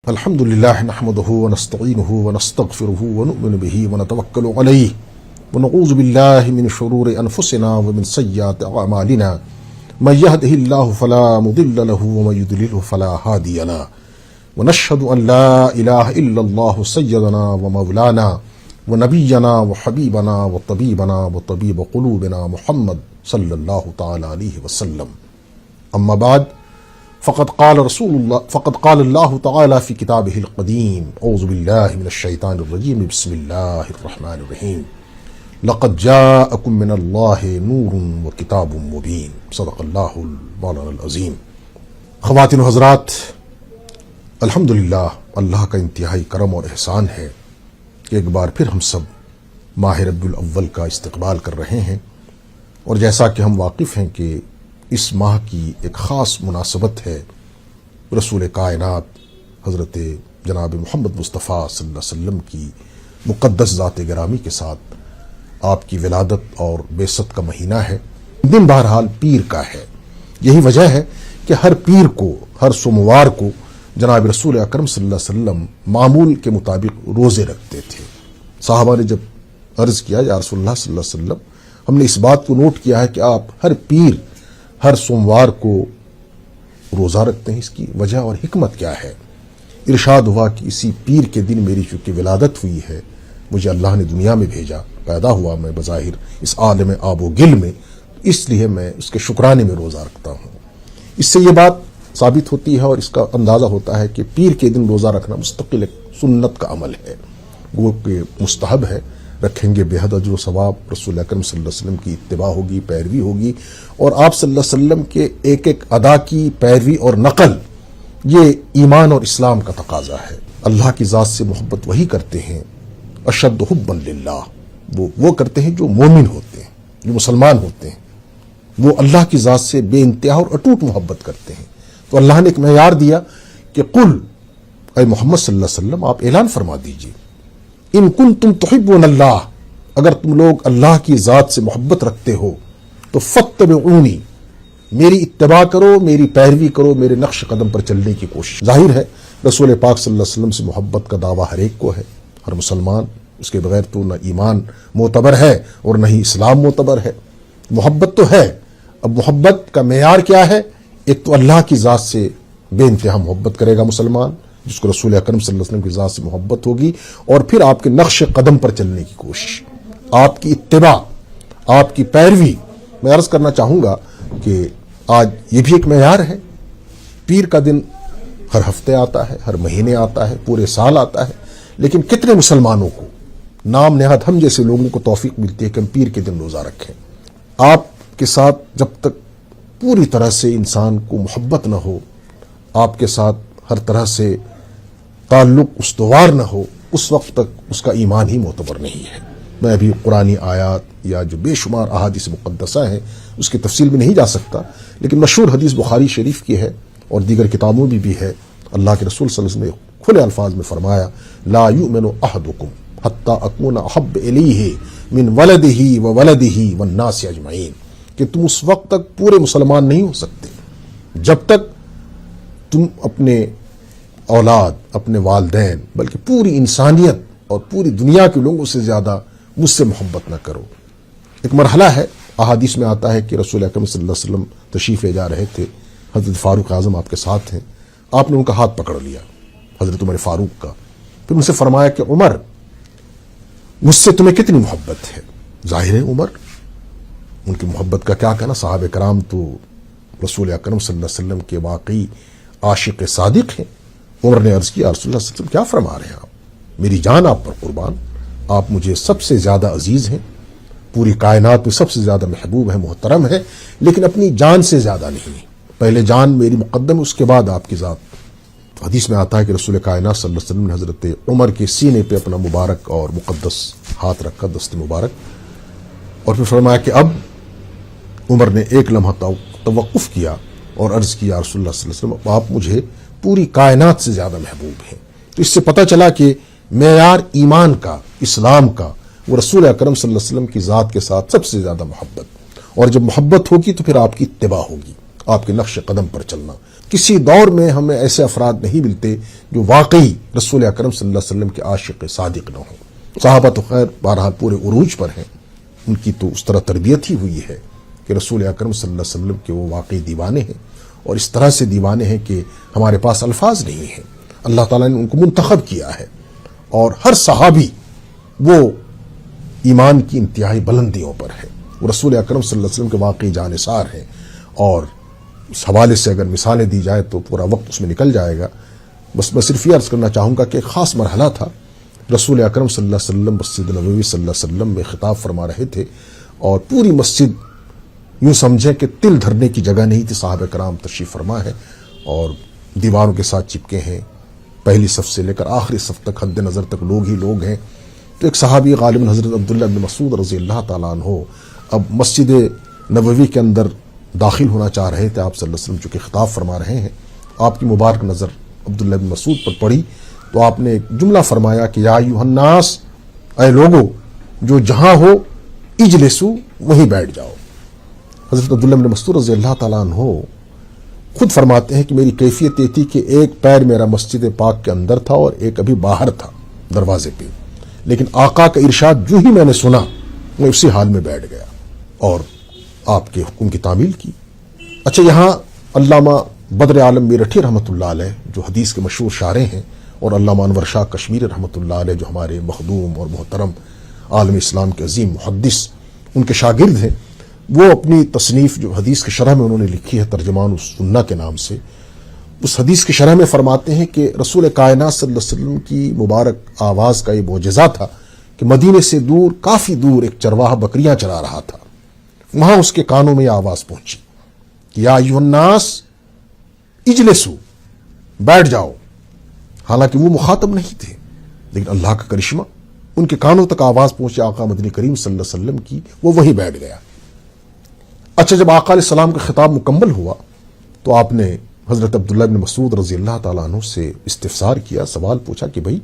الحمد لله نحمده ونستعينه ونستغفره ونؤمن به ونتوكل عليه ونعوذ بالله من شرور أنفسنا ومن سيئات أعمالنا من يهده الله فلا مضل له ومن يضلل فلا هادي له ونشهد أن لا إله إلا الله سيدنا ومولانا ونبينا وحبيبنا وطبيبنا وطبيب قلوبنا محمد صلى الله تعالى عليه وسلم. أما بعد فقد قال الله تعالى في كتابه القديم أعوذ بالله من الشيطان الرجيم بسم الله الرحمن الرحيم لقد جاءكم من الله نور وكتاب مبين صدق الله المولانا العظیم. خواتین و حضرات، الحمدللہ اللہ کا انتہائی کرم اور احسان ہے کہ ایک بار پھر ہم سب ماہ ربیع الاول کا استقبال کر رہے ہیں، اور جیسا کہ ہم واقف ہیں کہ اس ماہ کی ایک خاص مناسبت ہے رسول کائنات حضرت جناب محمد مصطفیٰ صلی اللہ علیہ وسلم کی مقدس ذات گرامی کے ساتھ آپ کی ولادت اور بعثت کا مہینہ ہے. دن بہرحال پیر کا ہے. یہی وجہ ہے کہ ہر پیر کو، ہر سوموار کو جناب رسول اکرم صلی اللہ علیہ وسلم معمول کے مطابق روزے رکھتے تھے. صحابہ نے جب عرض کیا یا رسول اللہ صلی اللہ علیہ وسلم، ہم نے اس بات کو نوٹ کیا ہے کہ آپ ہر پیر ہر سوموار کو روزہ رکھتے ہیں، اس کی وجہ اور حکمت کیا ہے؟ ارشاد ہوا کہ اسی پیر کے دن میری چونکہ ولادت ہوئی ہے، مجھے اللہ نے دنیا میں بھیجا، پیدا ہوا میں بظاہر اس عالم آب و گل میں، اس لیے میں اس کے شکرانے میں روزہ رکھتا ہوں. اس سے یہ بات ثابت ہوتی ہے اور اس کا اندازہ ہوتا ہے کہ پیر کے دن روزہ رکھنا مستقل ایک سنت کا عمل ہے، وہ کہ مستحب ہے. رکھیں گے بے حد اجر و ثواب، رسول اکرم صلی اللہ علیہ وسلم کی اتباع ہوگی، پیروی ہوگی، اور آپ صلی اللہ علیہ وسلم کے ایک ایک ادا کی پیروی اور نقل یہ ایمان اور اسلام کا تقاضا ہے. اللہ کی ذات سے محبت وہی کرتے ہیں اشد حبا للہ، وہ کرتے ہیں جو مومن ہوتے ہیں، جو مسلمان ہوتے ہیں، وہ اللہ کی ذات سے بے انتہا اور اٹوٹ محبت کرتے ہیں. تو اللہ نے ایک معیار دیا کہ قل، اے محمد صلی اللہ علیہ وسلم آپ اعلان فرما دیجئے، ان کنتم تحبون اللہ، اگر تم لوگ اللہ کی ذات سے محبت رکھتے ہو تو فاتبعونی، میری اتباع کرو، میری پیروی کرو، میرے نقش قدم پر چلنے کی کوشش. ظاہر ہے رسول پاک صلی اللہ علیہ وسلم سے محبت کا دعویٰ ہر ایک کو ہے، ہر مسلمان، اس کے بغیر تو نہ ایمان معتبر ہے اور نہ ہی اسلام معتبر ہے. محبت تو ہے. اب محبت کا معیار کیا ہے؟ ایک تو اللہ کی ذات سے بے انتہا محبت کرے گا مسلمان، جس کو رسول اکرم صلی اللہ علیہ وسلم کی ذات سے محبت ہوگی، اور پھر آپ کے نقش قدم پر چلنے کی کوشش، آپ کی اتباع، آپ کی پیروی. میں عرض کرنا چاہوں گا کہ آج یہ بھی ایک معیار ہے. پیر کا دن ہر ہفتے آتا ہے، ہر مہینے آتا ہے، پورے سال آتا ہے، لیکن کتنے مسلمانوں کو، نام نہاد ہم جیسے لوگوں کو توفیق ملتی ہے کہ ہم پیر کے دن روزہ رکھیں؟ آپ کے ساتھ جب تک پوری طرح سے انسان کو محبت نہ ہو، آپ کے ساتھ ہر طرح سے تعلق استوار نہ ہو، اس وقت تک اس کا ایمان ہی معتبر نہیں ہے. میں ابھی قرآنی آیات یا جو بے شمار احادیث مقدسہ ہیں اس کی تفصیل میں نہیں جا سکتا، لیکن مشہور حدیث بخاری شریف کی ہے اور دیگر کتابوں میں بھی ہے. اللہ کے رسول صلی اللہ علیہ وسلم نے کھلے الفاظ میں فرمایا، لا یؤمن احدکم حتی اکون احب الیہ من ولدہ وولدہ والناس اجمعین، کہ تم اس وقت تک پورے مسلمان نہیں ہو سکتے جب تک تم اپنے اولاد، اپنے والدین، بلکہ پوری انسانیت اور پوری دنیا کے لوگوں سے زیادہ مجھ سے محبت نہ کرو. ایک مرحلہ ہے، احادیث میں آتا ہے کہ رسول اکرم صلی اللہ علیہ وسلم تشریف لے جا رہے تھے، حضرت فاروق اعظم آپ کے ساتھ ہیں، آپ نے ان کا ہاتھ پکڑ لیا، حضرت عمر فاروق کا، پھر ان سے فرمایا کہ عمر، مجھ سے تمہیں کتنی محبت ہے؟ ظاہر ہے عمر، ان کی محبت کا کیا کہنا، صحابہ کرام تو رسول اکرم صلی اللہ علیہ وسلم کے واقعی عاشق صادق ہیں. عمر نے عرض کیا، رسول اللہ صلی اللہ علیہ وسلم کیا فرما رہے ہیں آپ؟ میری جان آپ پر قربان، آپ مجھے سب سے زیادہ عزیز ہیں، پوری کائنات میں سب سے زیادہ محبوب ہے، محترم ہے، لیکن اپنی جان سے زیادہ نہیں. پہلے جان میری مقدم، اس کے بعد آپ کی ذات. حدیث میں آتا ہے کہ رسول کائنات صلی اللہ علیہ وسلم نے حضرت عمر کے سینے پہ اپنا مبارک اور مقدس ہاتھ رکھا، دست مبارک، اور پھر فرمایا کہ اب عمر نے ایک لمحہ توقف کیا اور عرض کیا، رسول اللہ صلی اللہ علیہ وسلم آپ مجھے پوری کائنات سے زیادہ محبوب ہیں. تو اس سے پتہ چلا کہ معیار ایمان کا، اسلام کا، وہ رسول اکرم صلی اللہ علیہ وسلم کی ذات کے ساتھ سب سے زیادہ محبت، اور جب محبت ہوگی تو پھر آپ کی اتباع ہوگی، آپ کے نقش قدم پر چلنا۔ کسی دور میں ہمیں ایسے افراد نہیں ملتے جو واقعی رسول اکرم صلی اللہ علیہ وسلم کے عاشق صادق نہ ہوں۔ صحابہ تو خیر بہرحال پورے عروج پر ہیں، ان کی تو اس طرح تربیت ہی ہوئی ہے کہ رسول اکرم صلی اللہ علیہ وسلم کے وہ واقعی دیوانے ہیں، اور اس طرح سے دیوانے ہیں کہ ہمارے پاس الفاظ نہیں ہیں۔ اللہ تعالیٰ نے ان کو منتخب کیا ہے، اور ہر صحابی وہ ایمان کی انتہائی بلندیوں پر ہے، وہ رسول اکرم صلی اللہ علیہ وسلم کے واقعی جانثار ہیں۔ اور اس حوالے سے اگر مثالیں دی جائے تو پورا وقت اس میں نکل جائے گا، بس میں صرف یہ عرض کرنا چاہوں گا کہ ایک خاص مرحلہ تھا، رسول اکرم صلی اللہ علیہ وسلم مسجد نبوی صلی اللہ علیہ وسلم میں خطاب فرما رہے تھے، اور پوری مسجد یوں سمجھیں کہ تل دھرنے کی جگہ نہیں تھی، صحابہ کرام تشریف فرما ہے اور دیواروں کے ساتھ چپکے ہیں، پہلی صف سے لے کر آخری صف تک حد نظر تک لوگ ہی لوگ ہیں۔ تو ایک صحابی غالباً حضرت عبداللہ بن مسعود رضی اللہ تعالیٰ عنہ اب مسجد نبوی کے اندر داخل ہونا چاہ رہے تھے، آپ صلی اللہ علیہ وسلم چونکہ خطاب فرما رہے ہیں، آپ کی مبارک نظر عبداللہ بن مسعود پر پڑی تو آپ نے ایک جملہ فرمایا کہ یا ایھا الناس، اے لوگو جو جہاں ہو اجلسو وہیں بیٹھ جاؤ۔ حضرت عبداللہ بن مسعود رضی اللہ تعالیٰ عنہ خود فرماتے ہیں کہ میری کیفیت یہ تھی کہ ایک پیر میرا مسجد پاک کے اندر تھا اور ایک ابھی باہر تھا دروازے پہ، لیکن آقا کا ارشاد جو ہی میں نے سنا میں اسی حال میں بیٹھ گیا اور آپ کے حکم کی تعمیل کی۔ اچھا، یہاں علامہ بدر عالم میرٹھی رحمۃ اللہ علیہ جو حدیث کے مشہور شارح ہیں، اور علامہ انور شاہ کشمیری رحمۃ اللہ علیہ جو ہمارے مخدوم اور محترم عالم اسلام کے عظیم محدث ان کے شاگرد ہیں، وہ اپنی تصنیف جو حدیث کی شرح میں انہوں نے لکھی ہے ترجمان السنہ کے نام سے، اس حدیث کی شرح میں فرماتے ہیں کہ رسول کائنات صلی اللہ علیہ وسلم کی مبارک آواز کا یہ معجزہ تھا کہ مدینے سے دور، کافی دور ایک چرواہا بکریاں چرا رہا تھا، وہاں اس کے کانوں میں یہ آواز پہنچی کہ یا ایھا الناس اجلسو، بیٹھ جاؤ۔ حالانکہ وہ مخاطب نہیں تھے، لیکن اللہ کا کرشمہ، ان کے کانوں تک آواز پہنچی آقا مدنی کریم صلی اللہ علیہ وسلم کی، وہ وہیں بیٹھ گیا۔ اچھا، جب آقا علیہ السلام کا خطاب مکمل ہوا تو آپ نے حضرت عبداللہ بن مسعود رضی اللہ تعالیٰ عنہ سے استفسار کیا، سوال پوچھا کہ بھائی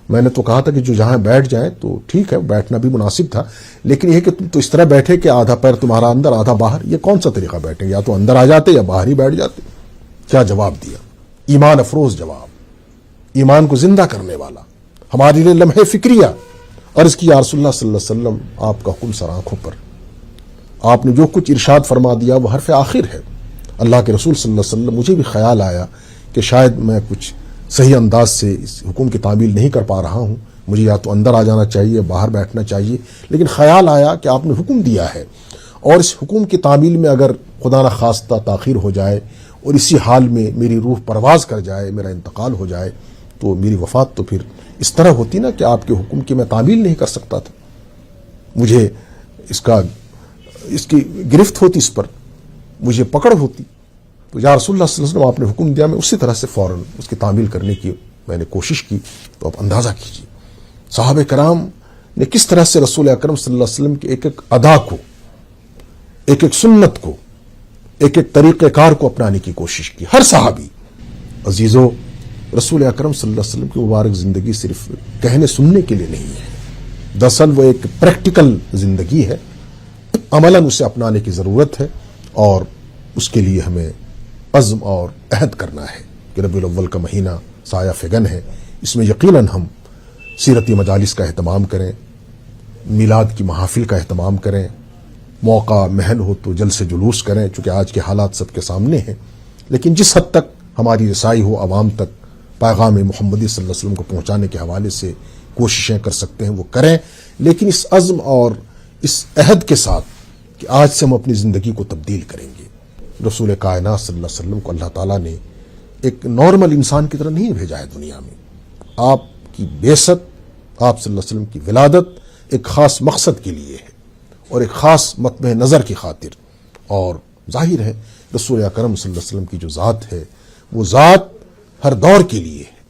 میں نے تو کہا تھا کہ جو جہاں بیٹھ جائیں تو ٹھیک ہے، بیٹھنا بھی مناسب تھا، لیکن یہ کہ تم تو اس طرح بیٹھے کہ آدھا پیر تمہارا اندر آدھا باہر، یہ کون سا طریقہ بیٹھے؟ یا تو اندر آ جاتے یا باہر ہی بیٹھ جاتے۔ کیا جواب دیا؟ ایمان افروز جواب، ایمان کو زندہ کرنے والا، ہمارے لیے لمحے فکریہ۔ عرض کی یا رسول اللہ صلی اللہ علیہ وسلم، آپ کا حکم سر آنکھوں پر، آپ نے جو کچھ ارشاد فرما دیا وہ حرف آخر ہے۔ اللہ کے رسول صلی اللہ علیہ وسلم، مجھے بھی خیال آیا کہ شاید میں کچھ صحیح انداز سے اس حکم کی تعمیل نہیں کر پا رہا ہوں، مجھے یا تو اندر آ جانا چاہیے، باہر بیٹھنا چاہیے، لیکن خیال آیا کہ آپ نے حکم دیا ہے، اور اس حکم کی تعمیل میں اگر خدا نخواستہ تاخیر ہو جائے اور اسی حال میں میری روح پرواز کر جائے، میرا انتقال ہو جائے، تو میری وفات تو پھر اس طرح ہوتی نا کہ آپ کے حکم کی میں تعمیل نہیں کر سکتا تھا، مجھے اس کی گرفت ہوتی، اس پر مجھے پکڑ ہوتی۔ تو یا رسول اللہ صلی اللہ علیہ وسلم، آپ نے حکم دیا، میں اسی طرح سے فوراً اس کی تعمیل کرنے کی میں نے کوشش کی۔ تو آپ اندازہ کیجیے صحابہ کرام نے کس طرح سے رسول اکرم صلی اللہ علیہ وسلم کے ایک ایک ادا کو، ایک ایک سنت کو، ایک ایک طریقہ کار کو اپنانے کی کوشش کی۔ ہر صحابی عزیزو، رسول اکرم صلی اللہ علیہ وسلم کی مبارک زندگی صرف کہنے سننے کے لیے نہیں ہے، دراصل وہ ایک پریکٹیکل زندگی ہے، عملاً اسے اپنانے کی ضرورت ہے، اور اس کے لیے ہمیں عزم اور عہد کرنا ہے کہ ربیع الاول کا مہینہ سایہ فگن ہے، اس میں یقیناً ہم سیرتی مجالس کا اہتمام کریں، میلاد کی محافل کا اہتمام کریں، موقع محل ہو تو جلد سے جلوس کریں، چونکہ آج کے حالات سب کے سامنے ہیں، لیکن جس حد تک ہماری رسائی ہو عوام تک پیغام محمدی صلی اللہ علیہ وسلم کو پہنچانے کے حوالے سے کوششیں کر سکتے ہیں وہ کریں، لیکن اس عزم اور اس عہد کے ساتھ کہ آج سے ہم اپنی زندگی کو تبدیل کریں گے۔ رسول کائنات صلی اللہ علیہ وسلم کو اللہ تعالیٰ نے ایک نارمل انسان کی طرح نہیں بھیجا ہے دنیا میں، آپ کی بعثت، آپ صلی اللہ علیہ وسلم کی ولادت ایک خاص مقصد کے لیے ہے اور ایک خاص مطمع نظر کی خاطر، اور ظاہر ہے رسول اکرم صلی اللہ علیہ وسلم کی جو ذات ہے وہ ذات ہر دور کے لیے ہے،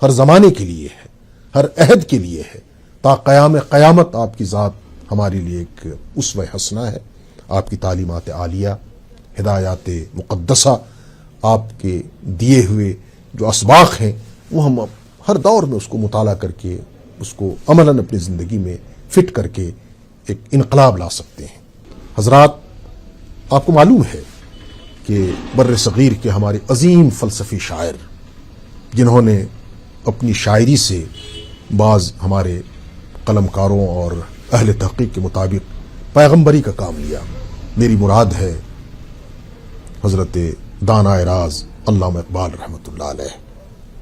ہر زمانے کے لیے ہے، ہر عہد کے لیے ہے، تا قیام قیامت آپ کی ذات ہمارے لیے ایک اسوہ حسنہ ہے۔ آپ کی تعلیمات عالیہ، ہدایات مقدسہ، آپ کے دیے ہوئے جو اسباق ہیں وہ ہم ہر دور میں اس کو مطالعہ کر کے اس کو عملاً اپنی زندگی میں فٹ کر کے ایک انقلاب لا سکتے ہیں۔ حضرات، آپ کو معلوم ہے کہ بر صغیر کے ہمارے عظیم فلسفی شاعر جنہوں نے اپنی شاعری سے بعض ہمارے قلمکاروں اور اہل تحقیق کے مطابق پیغمبری کا کام لیا. میری مراد ہے حضرت دانا راز علامہ اقبال رحمۃ اللہ علیہ.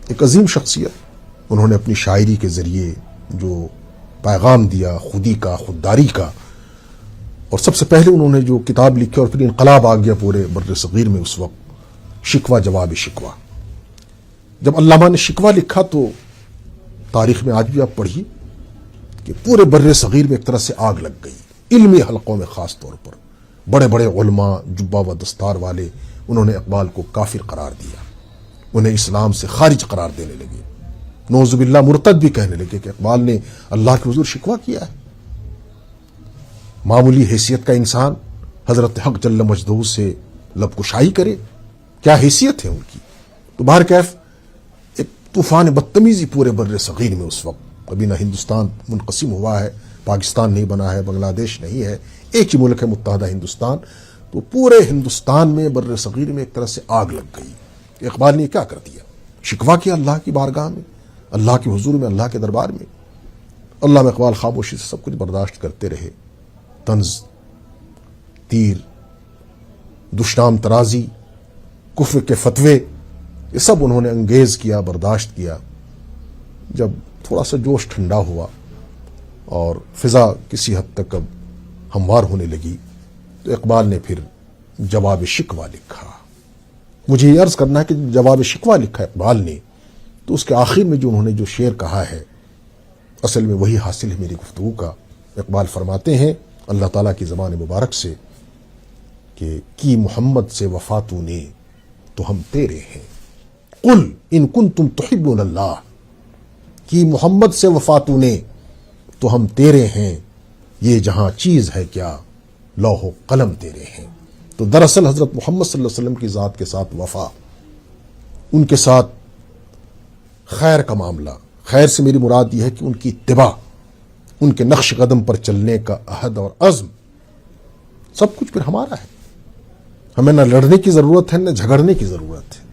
ایک عظیم شخصیت، انہوں نے اپنی شاعری کے ذریعے جو پیغام دیا خودی کا، خودداری کا، اور سب سے پہلے انہوں نے جو کتاب لکھی اور پھر انقلاب آ گیا پورے بر صغیر میں اس وقت، شکوہ جواب شکوہ. جب علامہ نے شکوہ لکھا تو تاریخ میں آج بھی آپ پڑھیے کہ پورے بر صغیر میں ایک طرح سے آگ لگ گئی. علمی حلقوں میں خاص طور پر بڑے بڑے علماء جبہ و دستار والے انہوں نے اقبال کو کافر قرار دیا، انہیں اسلام سے خارج قرار دینے لگے، نعوذ باللہ مرتد بھی کہنے لگے کہ اقبال نے اللہ کے حضور شکوہ کیا ہے. معمولی حیثیت کا انسان حضرت حق جل مجدہ سے لب کشائی کرے، کیا حیثیت ہے ان کی. تو بہرکیف ایک طوفان بدتمیزی پورے بر صغیر میں اس وقت، ابھی نہ ہندوستان منقسم ہوا ہے، پاکستان نہیں بنا ہے، بنگلہ دیش نہیں ہے، ایک ہی ملک ہے متحدہ ہندوستان. تو پورے ہندوستان میں بر صغیر میں ایک طرح سے آگ لگ گئی. اقبال نے کیا کر دیا؟ شکوہ کیا اللہ کی بارگاہ میں، اللہ کے حضور میں، اللہ کے دربار میں. علامہ اقبال خاموشی سے سب کچھ برداشت کرتے رہے. طنز، تیر، دشنام ترازی، کفر کے فتوے، یہ سب انہوں نے انگیز کیا، برداشت کیا. جب تھوڑا سا جوش ٹھنڈا ہوا اور فضا کسی حد تک اب ہموار ہونے لگی تو اقبال نے پھر جواب شکوہ لکھا. مجھے یہ عرض کرنا ہے کہ جواب شکوہ لکھا اقبال نے تو اس کے آخر میں جو انہوں نے جو شعر کہا ہے اصل میں وہی حاصل ہے میری گفتگو کا. اقبال فرماتے ہیں اللہ تعالیٰ کی زبان مبارک سے کہ کی محمد سے وفا تو نے تو ہم تیرے ہیں، قل ان کنتم تحبون اللہ. کی محمد سے وفا تو نے تو ہم تیرے ہیں، یہ جہاں چیز ہے کیا لوح و قلم تیرے ہیں. تو دراصل حضرت محمد صلی اللہ علیہ وسلم کی ذات کے ساتھ وفا، ان کے ساتھ خیر کا معاملہ، خیر سے میری مراد یہ ہے کہ ان کی اتباع، ان کے نقش قدم پر چلنے کا عہد اور عزم، سب کچھ پھر ہمارا ہے. ہمیں نہ لڑنے کی ضرورت ہے، نہ جھگڑنے کی ضرورت ہے،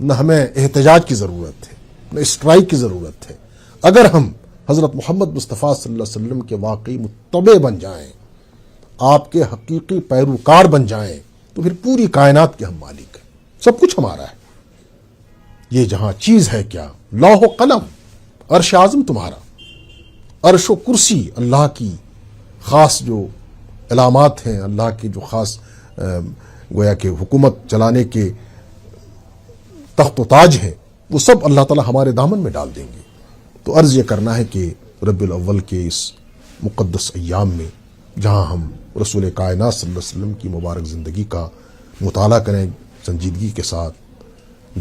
نہ ہمیں احتجاج کی ضرورت ہے، نہ اسٹرائک کی ضرورت ہے. اگر ہم حضرت محمد مصطفیٰ صلی اللہ علیہ وسلم کے واقعی متبع بن جائیں، آپ کے حقیقی پیروکار بن جائیں، تو پھر پوری کائنات کے ہم مالک ہیں، سب کچھ ہمارا ہے. یہ جہاں چیز ہے کیا لوح و قلم، عرش اعظم تمہارا، عرش و کرسی اللہ کی خاص جو علامات ہیں، اللہ کی جو خاص گویا کہ حکومت چلانے کے تخت و تاج ہیں، وہ سب اللہ تعالی ہمارے دامن میں ڈال دیں گے. تو عرض یہ کرنا ہے کہ ربیع الاول کے اس مقدس ایام میں جہاں ہم رسول کائنات صلی اللہ علیہ وسلم کی مبارک زندگی کا مطالعہ کریں سنجیدگی کے ساتھ،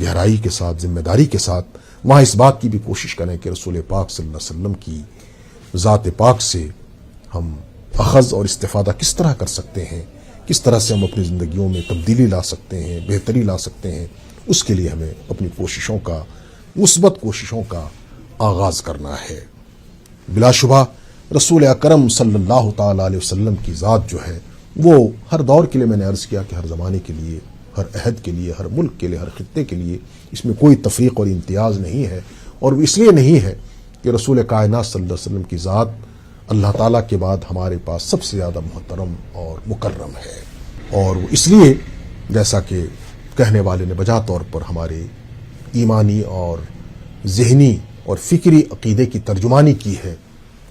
گہرائی کے ساتھ، ذمہ داری کے ساتھ، وہاں اس بات کی بھی کوشش کریں کہ رسول پاک صلی اللہ علیہ وسلم کی ذات پاک سے ہم اخذ اور استفادہ کس طرح کر سکتے ہیں، کس طرح سے ہم اپنی زندگیوں میں تبدیلی لا سکتے ہیں، بہتری لا سکتے ہیں. اس کے لیے ہمیں اپنی کوششوں کا، مثبت کوششوں کا آغاز کرنا ہے. بلا شبہ رسول اکرم صلی اللہ تعالی علیہ وسلم کی ذات جو ہے وہ ہر دور کے لیے، میں نے عرض کیا کہ ہر زمانے کے لیے، ہر عہد کے لیے، ہر ملک کے لیے، ہر خطے کے لیے اس میں کوئی تفریق اور امتیاز نہیں ہے. اور وہ اس لیے نہیں ہے کہ رسول کائنات صلی اللہ علیہ وسلم کی ذات اللہ تعالیٰ کے بعد ہمارے پاس سب سے زیادہ محترم اور مکرم ہے، اور وہ اس لیے جیسا کہ کہنے والے نے بجا طور پر ہمارے ایمانی اور ذہنی اور فکری عقیدے کی ترجمانی کی ہے،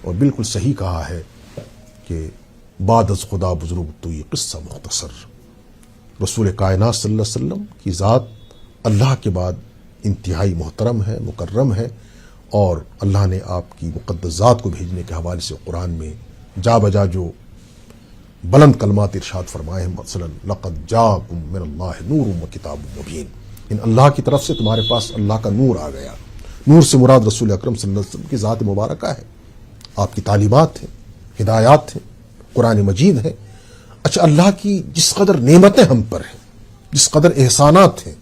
اور بالکل صحیح کہا ہے کہ بعد از خدا بزرگ تو یہ قصہ مختصر. رسول کائنات صلی اللہ علیہ وسلم کی ذات اللہ کے بعد انتہائی محترم ہے، مکرم ہے، اور اللہ نے آپ کی مقدس ذات کو بھیجنے کے حوالے سے قرآن میں جا بجا جو بلند کلمات ارشاد فرمائے ہیں، مثلا لقد جاءکم من اللہ نور و کتاب مبین، ان اللہ کی طرف سے تمہارے پاس اللہ کا نور آ گیا. نور سے مراد رسول اکرم صلی اللہ علیہ وسلم کی ذات مبارکہ ہے، آپ کی تعلیمات ہیں، ہدایات ہیں، قرآن مجید ہے. اچھا، اللہ کی جس قدر نعمتیں ہم پر ہیں، جس قدر احسانات ہیں،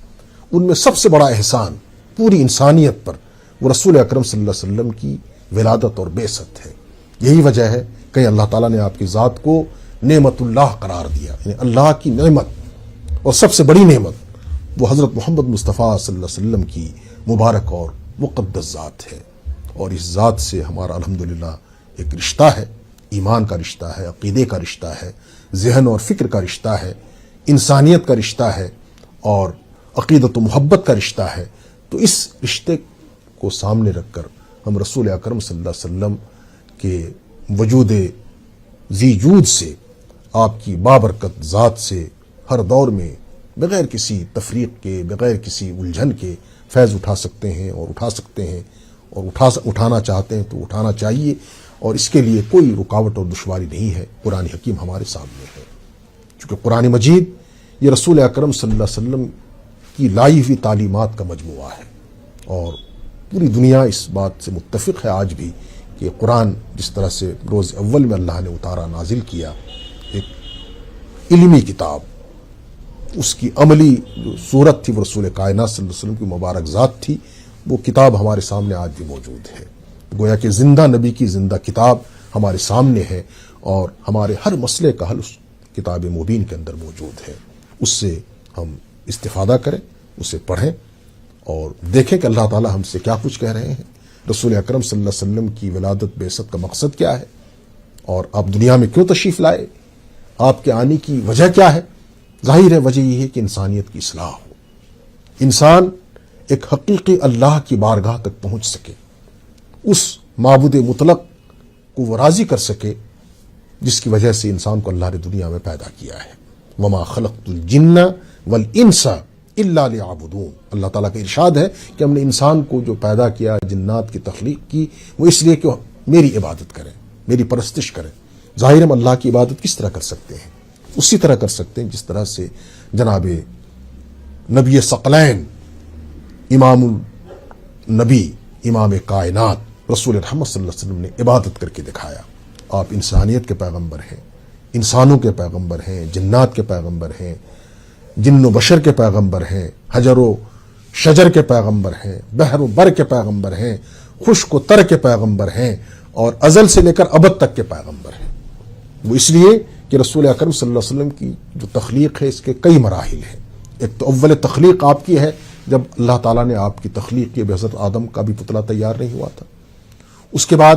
ان میں سب سے بڑا احسان پوری انسانیت پر وہ رسول اکرم صلی اللہ علیہ وسلم کی ولادت اور بعثت ہے. یہی وجہ ہے کہ اللہ تعالیٰ نے آپ کی ذات کو نعمت اللہ قرار دیا، یعنی اللہ کی نعمت. اور سب سے بڑی نعمت وہ حضرت محمد مصطفیٰ صلی اللہ علیہ وسلم کی مبارک اور مقدس ذات ہے، اور اس ذات سے ہمارا الحمدللہ ایک رشتہ ہے، ایمان کا رشتہ ہے، عقیدے کا رشتہ ہے، ذہن اور فکر کا رشتہ ہے، انسانیت کا رشتہ ہے، اور عقیدت و محبت کا رشتہ ہے۔ تو اس رشتے کو سامنے رکھ کر ہم رسول اکرم صلی اللہ علیہ وسلم کے وجود ذی جود سے، آپ کی بابرکت ذات سے ہر دور میں بغیر کسی تفریق کے، بغیر کسی الجھن کے فیض اٹھا سکتے ہیں اور اٹھا سکتے ہیں، اور اٹھانا چاہتے ہیں تو اٹھانا چاہیے، اور اس کے لیے کوئی رکاوٹ اور دشواری نہیں ہے۔ قرآن حکیم ہمارے سامنے ہے، چونکہ قرآن مجید یہ رسول اکرم صلی اللہ علیہ وسلم کی لائی ہوئی تعلیمات کا مجموعہ ہے، اور پوری دنیا اس بات سے متفق ہے آج بھی کہ قرآن جس طرح سے روز اول میں اللہ نے اتارا، نازل کیا، ایک علمی کتاب، اس کی عملی جو صورت تھی وہ رسول کائنات صلی اللہ علیہ وسلم کی مبارک ذات تھی، وہ کتاب ہمارے سامنے آج بھی موجود ہے۔ گویا کہ زندہ نبی کی زندہ کتاب ہمارے سامنے ہے، اور ہمارے ہر مسئلے کا حل اس کتاب مبین کے اندر موجود ہے۔ اس سے ہم استفادہ کریں، اسے پڑھیں، اور دیکھیں کہ اللہ تعالی ہم سے کیا کچھ کہہ رہے ہیں، رسول اکرم صلی اللہ علیہ وسلم کی ولادت بعثت کا مقصد کیا ہے، اور آپ دنیا میں کیوں تشریف لائے، آپ کے آنے کی وجہ کیا ہے۔ ظاہر ہے وجہ یہ ہے کہ انسانیت کی اصلاح ہو، انسان ایک حقیقی اللہ کی بارگاہ تک پہنچ سکے، اس معبود مطلق کو وہ راضی کر سکے جس کی وجہ سے انسان کو اللہ نے دنیا میں پیدا کیا ہے۔ وما خلقت الجن والانس الا لیعبدون، اللہ تعالیٰ کا ارشاد ہے کہ ہم نے انسان کو جو پیدا کیا، جنات کی تخلیق کی، وہ اس لیے کہ میری عبادت کریں، میری پرستش کریں۔ ظاہر ہم اللہ کی عبادت کس طرح کر سکتے ہیں؟ اسی طرح کر سکتے ہیں جس طرح سے جناب نبی ثقلین، امام النبی، امام کائنات رسول محمد صلی اللہ علیہ وسلم نے عبادت کر کے دکھایا۔ آپ انسانیت کے پیغمبر ہیں، انسانوں کے پیغمبر ہیں، جنات کے پیغمبر ہیں، جن و بشر کے پیغمبر ہیں، حجر و شجر کے پیغمبر ہیں، بحر و بر کے پیغمبر ہیں، خشک و تر کے پیغمبر ہیں، اور ازل سے لے کر ابد تک کے پیغمبر ہیں۔ وہ اس لیے کہ رسول اکرم صلی اللہ علیہ وسلم کی جو تخلیق ہے اس کے کئی مراحل ہیں۔ ایک تو اول تخلیق آپ کی ہے، جب اللہ تعالیٰ نے آپ کی تخلیق کی، حضرت آدم کا بھی پتلا تیار نہیں ہوا تھا۔ اس کے بعد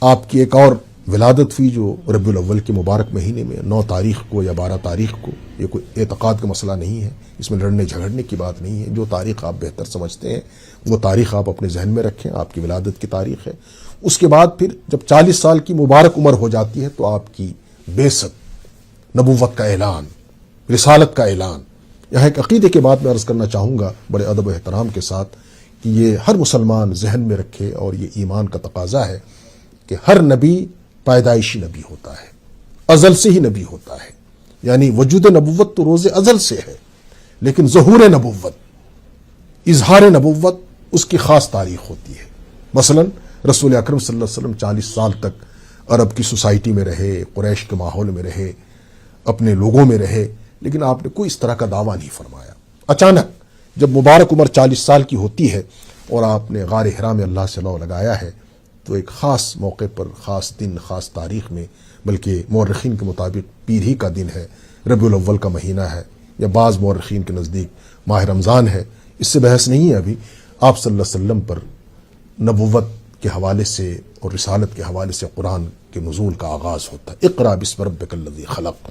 آپ کی ایک اور ولادت ہوئی جو ربیع الاول کے مبارک مہینے میں 9 تاریخ کو یا 12 تاریخ کو۔ یہ کوئی اعتقاد کا مسئلہ نہیں ہے، اس میں لڑنے جھگڑنے کی بات نہیں ہے، جو تاریخ آپ بہتر سمجھتے ہیں وہ تاریخ آپ اپنے ذہن میں رکھیں، آپ کی ولادت کی تاریخ ہے۔ اس کے بعد پھر جب 40 سال کی مبارک عمر ہو جاتی ہے تو آپ کی بعثت، نبوت کا اعلان، رسالت کا اعلان۔ یہاں ایک عقیدے کے بات میں عرض کرنا چاہوں گا بڑے ادب و احترام کے ساتھ کہ یہ ہر مسلمان ذہن میں رکھے، اور یہ ایمان کا تقاضا ہے کہ ہر نبی پیدائشی نبی ہوتا ہے، ازل سے ہی نبی ہوتا ہے، یعنی وجود نبوت تو روز ازل سے ہے، لیکن ظہور نبوت، اظہار نبوت اس کی خاص تاریخ ہوتی ہے۔ مثلا رسول اکرم صلی اللہ علیہ وسلم 40 سال تک عرب کی سوسائٹی میں رہے، قریش کے ماحول میں رہے، اپنے لوگوں میں رہے، لیکن آپ نے کوئی اس طرح کا دعویٰ نہیں فرمایا۔ اچانک جب مبارک عمر 40 سال کی ہوتی ہے اور آپ نے غار حرا میں اللہ سے لو لگایا ہے، تو ایک خاص موقع پر، خاص دن، خاص تاریخ میں، بلکہ مورخین کے مطابق پیر ہی کا دن ہے، ربیع الاول کا مہینہ ہے، یا بعض مورخین کے نزدیک ماہ رمضان ہے، اس سے بحث نہیں ہے ابھی۔ آپ صلی اللہ علیہ وسلم پر نبوت کے حوالے سے اور رسالت کے حوالے سے قرآن کے نزول کا آغاز ہوتا ہے۔ اقرأ باسم ربک الذی خلق،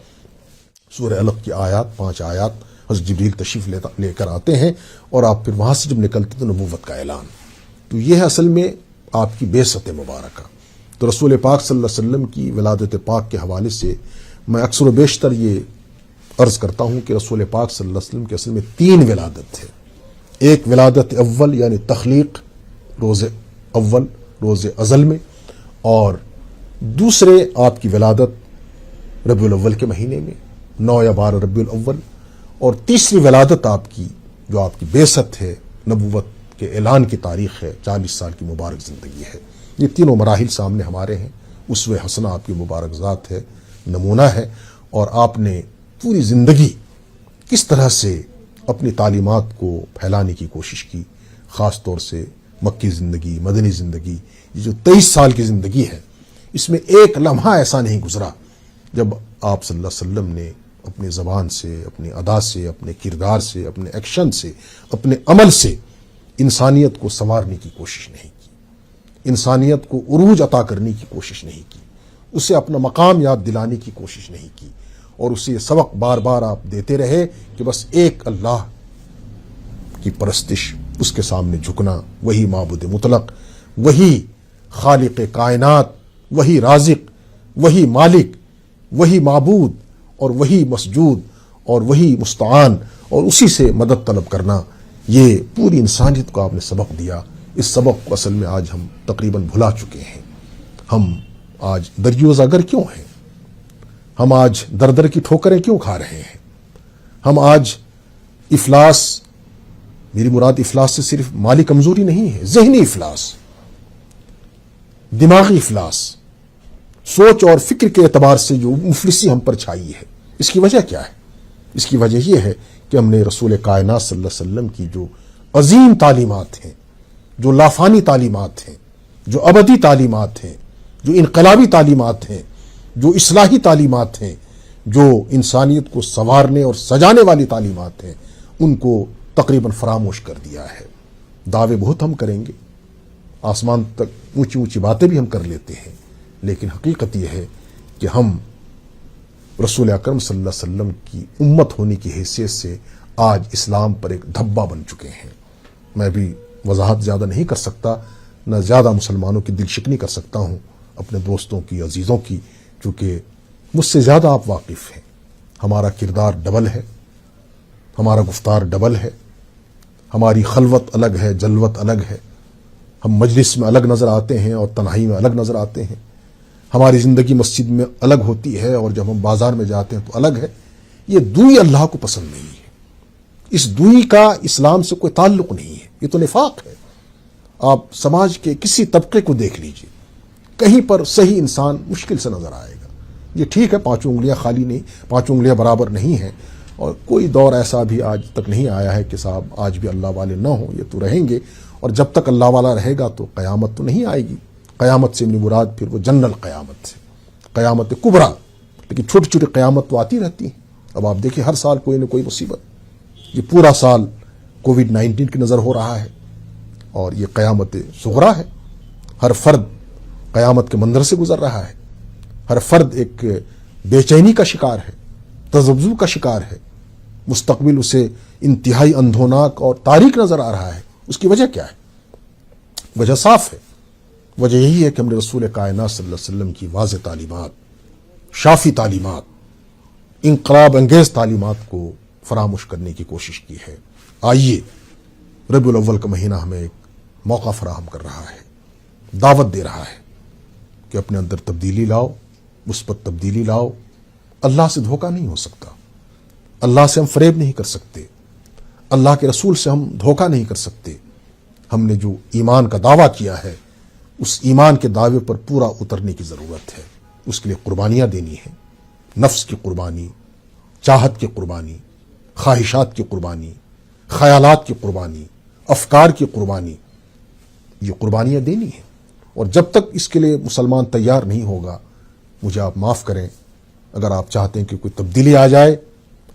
سورہ علق کی آیات، 5 آیات حضرت جبریل تشریف لے کر آتے ہیں، اور آپ پھر وہاں سے جب نکلتے تو نبوت کا اعلان۔ تو یہ ہے اصل میں آپ کی بعثت مبارکہ۔ تو رسول پاک صلی اللہ علیہ وسلم کی ولادت پاک کے حوالے سے میں اکثر و بیشتر یہ عرض کرتا ہوں کہ رسول پاک صلی اللہ علیہ وسلم کے اصل میں 3 ولادت تھے۔ ایک ولادت اول یعنی تخلیق، روز اول، روز ازل میں، اور دوسرے آپ کی ولادت ربیع الاول کے مہینے میں 9 یا 12 ربیع الاول، اور تیسری ولادت آپ کی جو آپ کی بعثت ہے، نبوت کے اعلان کی تاریخ ہے، 40 سال کی مبارک زندگی ہے۔ یہ تینوں مراحل سامنے ہمارے ہیں۔ اسوہ حسنہ آپ کی مبارک ذات ہے، نمونہ ہے، اور آپ نے پوری زندگی کس طرح سے اپنی تعلیمات کو پھیلانے کی کوشش کی، خاص طور سے مکی زندگی، مدنی زندگی، یہ جو 23 سال کی زندگی ہے، اس میں ایک لمحہ ایسا نہیں گزرا جب آپ صلی اللہ علیہ وسلم نے اپنی زبان سے، اپنی ادا سے، اپنے کردار سے، اپنے ایکشن سے، اپنے عمل سے انسانیت کو سنوارنے کی کوشش نہیں کی، انسانیت کو عروج عطا کرنے کی کوشش نہیں کی، اسے اپنا مقام یاد دلانے کی کوشش نہیں کی، اور اسے یہ سبق بار بار آپ دیتے رہے کہ بس ایک اللہ کی پرستش، اس کے سامنے جھکنا، وہی معبود مطلق، وہی خالق کائنات، وہی رازق، وہی مالک، وہی معبود اور وہی مسجود اور وہی مستعان، اور اسی سے مدد طلب کرنا، یہ پوری انسانیت کو آپ نے سبق دیا۔ اس سبق کو اصل میں آج ہم تقریباً بھلا چکے ہیں۔ ہم آج دریوزہ گر کیوں ہیں؟ ہم آج در در کی ٹھوکریں کیوں کھا رہے ہیں؟ ہم آج افلاس، میری مراد افلاس سے صرف مالی کمزوری نہیں ہے، ذہنی افلاس، دماغی افلاس، سوچ اور فکر کے اعتبار سے جو مفلسی ہم پر چھائی ہے، اس کی وجہ کیا ہے؟ اس کی وجہ یہ ہے کہ ہم نے رسول کائنات صلی اللہ علیہ وسلم کی جو عظیم تعلیمات ہیں، جو لافانی تعلیمات ہیں، جو ابدی تعلیمات ہیں، جو انقلابی تعلیمات ہیں، جو اصلاحی تعلیمات ہیں، جو انسانیت کو سنوارنے اور سجانے والی تعلیمات ہیں، ان کو تقریباً فراموش کر دیا ہے۔ دعوے بہت ہم کریں گے، آسمان تک اونچی اونچی باتیں بھی ہم کر لیتے ہیں، لیکن حقیقت یہ ہے کہ ہم رسول اکرم صلی اللہ علیہ وسلم کی امت ہونے کی حیثیت سے آج اسلام پر ایک دھبا بن چکے ہیں۔ میں بھی وضاحت زیادہ نہیں کر سکتا، نہ زیادہ مسلمانوں کی دل شکنی کر سکتا ہوں، اپنے دوستوں کی، عزیزوں کی، چونکہ مجھ سے زیادہ آپ واقف ہیں۔ ہمارا کردار ڈبل ہے، ہمارا گفتار ڈبل ہے، ہماری خلوت الگ ہے، جلوت الگ ہے، ہم مجلس میں الگ نظر آتے ہیں اور تنہائی میں الگ نظر آتے ہیں، ہماری زندگی مسجد میں الگ ہوتی ہے اور جب ہم بازار میں جاتے ہیں تو الگ ہے۔ یہ دوئی اللہ کو پسند نہیں ہے، اس دوئی کا اسلام سے کوئی تعلق نہیں ہے، یہ تو نفاق ہے۔ آپ سماج کے کسی طبقے کو دیکھ لیجئے، کہیں پر صحیح انسان مشکل سے نظر آئے گا۔ یہ ٹھیک ہے، 5 انگلیاں خالی نہیں، 5 انگلیاں برابر نہیں ہیں، اور کوئی دور ایسا بھی آج تک نہیں آیا ہے کہ صاحب آج بھی اللہ والے نہ ہوں، یہ تو رہیں گے، اور جب تک اللہ والا رہے گا تو قیامت تو نہیں آئے گی۔ قیامت سے مراد پھر وہ جنرل قیامت سے، قیامت کبریٰ، لیکن چھوٹی چھوٹی قیامت تو آتی رہتی ہیں۔ اب آپ دیکھیں ہر سال کوئی نہ کوئی مصیبت، یہ پورا سال کووڈ-19 کی نظر ہو رہا ہے، اور یہ قیامت صغریٰ ہے۔ ہر فرد قیامت کے منظر سے گزر رہا ہے، ہر فرد ایک بے چینی کا شکار ہے، تذبذب کا شکار ہے، مستقبل اسے انتہائی اندھوناک اور تاریک نظر آ رہا ہے۔ اس کی وجہ کیا ہے؟ وجہ صاف ہے، وجہ یہی ہے کہ ہم نے رسول کائنات صلی اللہ علیہ وسلم کی واضح تعلیمات، شافی تعلیمات، انقلاب انگیز تعلیمات کو فراموش کرنے کی کوشش کی ہے۔ آئیے، ربیع الاول کا مہینہ ہمیں ایک موقع فراہم کر رہا ہے، دعوت دے رہا ہے کہ اپنے اندر تبدیلی لاؤ، مثبت تبدیلی لاؤ۔ اللہ سے دھوکہ نہیں ہو سکتا، اللہ سے ہم فریب نہیں کر سکتے، اللہ کے رسول سے ہم دھوکہ نہیں کر سکتے۔ ہم نے جو ایمان کا دعویٰ کیا ہے، اس ایمان کے دعوے پر پورا اترنے کی ضرورت ہے۔ اس کے لیے قربانیاں دینی ہیں، نفس کی قربانی، چاہت کی قربانی، خواہشات کی قربانی، خیالات کی قربانی، افکار کی قربانی، یہ قربانیاں دینی ہیں۔ اور جب تک اس کے لیے مسلمان تیار نہیں ہوگا، مجھے آپ معاف کریں، اگر آپ چاہتے ہیں کہ کوئی تبدیلی آ جائے،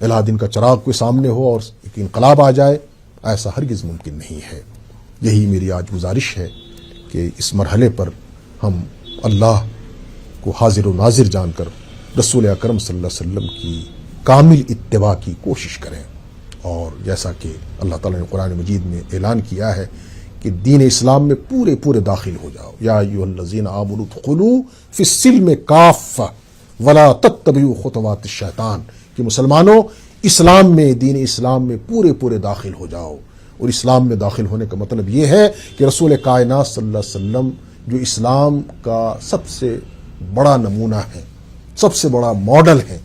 الہ دین کا چراغ کوئی سامنے ہو اور ایک انقلاب آ جائے، ایسا ہرگز ممکن نہیں ہے۔ یہی میری آج گزارش ہے کہ اس مرحلے پر ہم اللہ کو حاضر و ناظر جان کر رسول اکرم صلی اللہ علیہ وسلم کی کامل اتباع کی کوشش کریں، اور جیسا کہ اللہ تعالیٰ نے قرآن مجید میں اعلان کیا ہے کہ دین اسلام میں پورے داخل ہو جاؤ۔ یا ایھا الذین آمنوا ادخلوا فی السلم کافہ ولا تتبعوا خطوات الشیطان، کہ مسلمانوں اسلام میں، دین اسلام میں پورے داخل ہو جاؤ۔ اور اسلام میں داخل ہونے کا مطلب یہ ہے کہ رسول کائنات صلی اللہ علیہ وسلم جو اسلام کا سب سے بڑا نمونہ ہے، سب سے بڑا ماڈل ہے،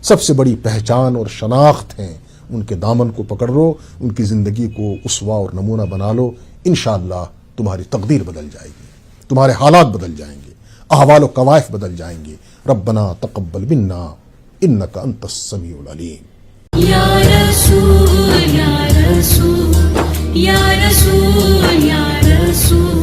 سب سے بڑی پہچان اور شناخت ہیں، ان کے دامن کو پکڑ لو، ان کی زندگی کو اسوہ اور نمونہ بنا لو۔ انشاءاللہ تمہاری تقدیر بدل جائے گی، تمہارے حالات بدل جائیں گے، احوال و کوائف بدل جائیں گے۔ ربنا تقبل منا انک انت السمیع العلیم۔ یا رسول یا رسول یا رسول یا رسول